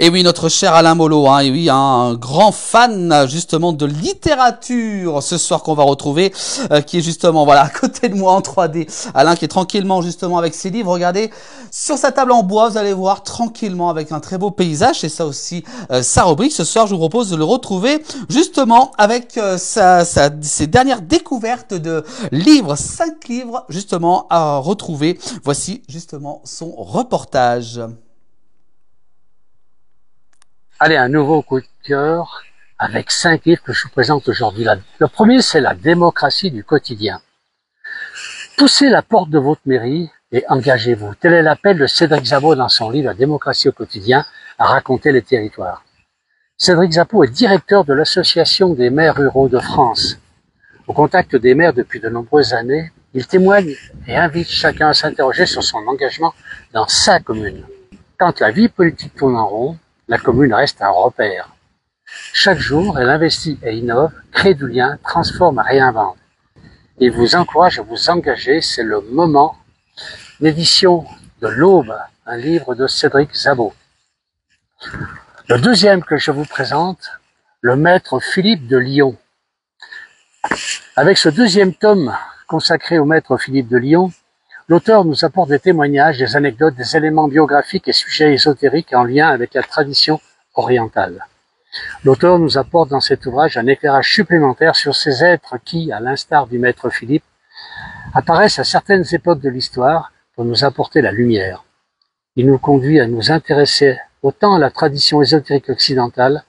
Et oui, notre cher Alain Mollo, hein, et oui, hein, un grand fan justement de littérature ce soir qu'on va retrouver, qui est justement voilà à côté de moi en 3D. Alain qui est tranquillement justement avec ses livres. Regardez sur sa table en bois, vous allez voir tranquillement avec un très beau paysage. C'est ça aussi sa rubrique. Ce soir, je vous propose de le retrouver justement avec ses dernières découvertes de livres, 5 livres justement à retrouver. Voici justement son reportage. Allez, un nouveau coup de cœur avec 5 livres que je vous présente aujourd'hui. Le premier, c'est La démocratie du quotidien. Poussez la porte de votre mairie et engagez-vous. Tel est l'appel de Cédric Zabot dans son livre La démocratie au quotidien à raconter les territoires. Cédric Zabot est directeur de l'Association des maires ruraux de France. Au contact des maires depuis de nombreuses années, il témoigne et invite chacun à s'interroger sur son engagement dans sa commune. Quand la vie politique tourne en rond, la commune reste un repère. Chaque jour, elle investit et innove, crée du lien, transforme et réinvente. Il vous encourage à vous engager, c'est le moment. L'édition de l'Aube, un livre de Cédric Zabot. Le deuxième que je vous présente, le maître Philippe de Lyon. Avec ce deuxième tome consacré au maître Philippe de Lyon, l'auteur nous apporte des témoignages, des anecdotes, des éléments biographiques et sujets ésotériques en lien avec la tradition orientale. L'auteur nous apporte dans cet ouvrage un éclairage supplémentaire sur ces êtres qui, à l'instar du maître Philippe, apparaissent à certaines époques de l'histoire pour nous apporter la lumière. Il nous conduit à nous intéresser autant à la tradition ésotérique occidentale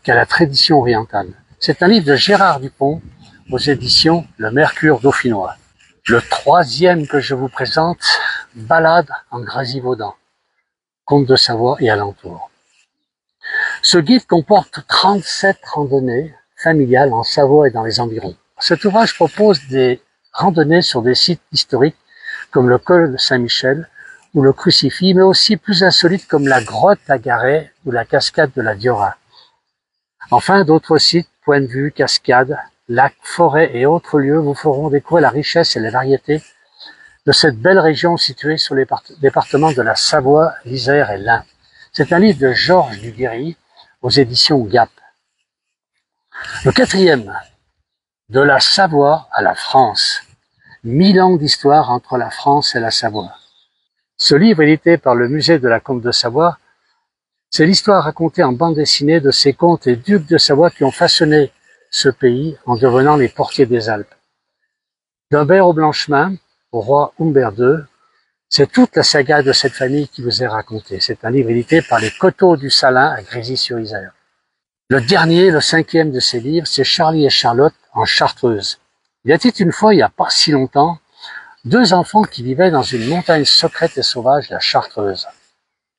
qu'à la tradition orientale. C'est un livre de Gérard Dupont aux éditions Le Mercure Dauphinois. Le troisième que je vous présente, Balade en Grésivaudan, Comte de Savoie et alentours. Ce guide comporte 37 randonnées familiales en Savoie et dans les environs. Cet ouvrage propose des randonnées sur des sites historiques comme le col de Saint-Michel ou le Crucifix, mais aussi plus insolites comme la grotte à Garet ou la cascade de la Diora. Enfin, d'autres sites, points de vue, cascades, lacs, forêts et autres lieux vous feront découvrir la richesse et la variété de cette belle région située sur les départements de la Savoie, l'Isère et l'Ain. C'est un livre de Georges Duguerry aux éditions Gap. Le quatrième, De la Savoie à la France. 1000 ans d'histoire entre la France et la Savoie. Ce livre, édité par le musée de la Comte de Savoie, c'est l'histoire racontée en bande dessinée de ces comtes et ducs de Savoie qui ont façonné ce pays en devenant les portiers des Alpes. D'Humbert au Blanchemin, au roi Humbert II, c'est toute la saga de cette famille qui vous est racontée. C'est un livre édité par les Coteaux du Salin à Grésy-sur-Isère. Le dernier, le cinquième de ces livres, c'est Charlie et Charlotte en Chartreuse. Il y a une fois, il n'y a pas si longtemps, 2 enfants qui vivaient dans une montagne secrète et sauvage, la Chartreuse.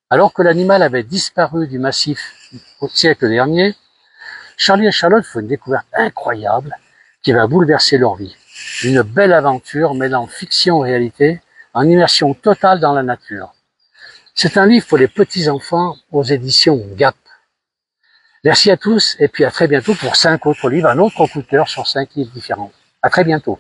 Alors que l'animal avait disparu du massif au siècle dernier, Charlie et Charlotte font une découverte incroyable qui va bouleverser leur vie. Une belle aventure mêlant fiction et réalité, en immersion totale dans la nature. C'est un livre pour les petits-enfants aux éditions Gap. Merci à tous et puis à très bientôt pour 5 autres livres, un autre coup de cœur sur 5 livres différents. À très bientôt.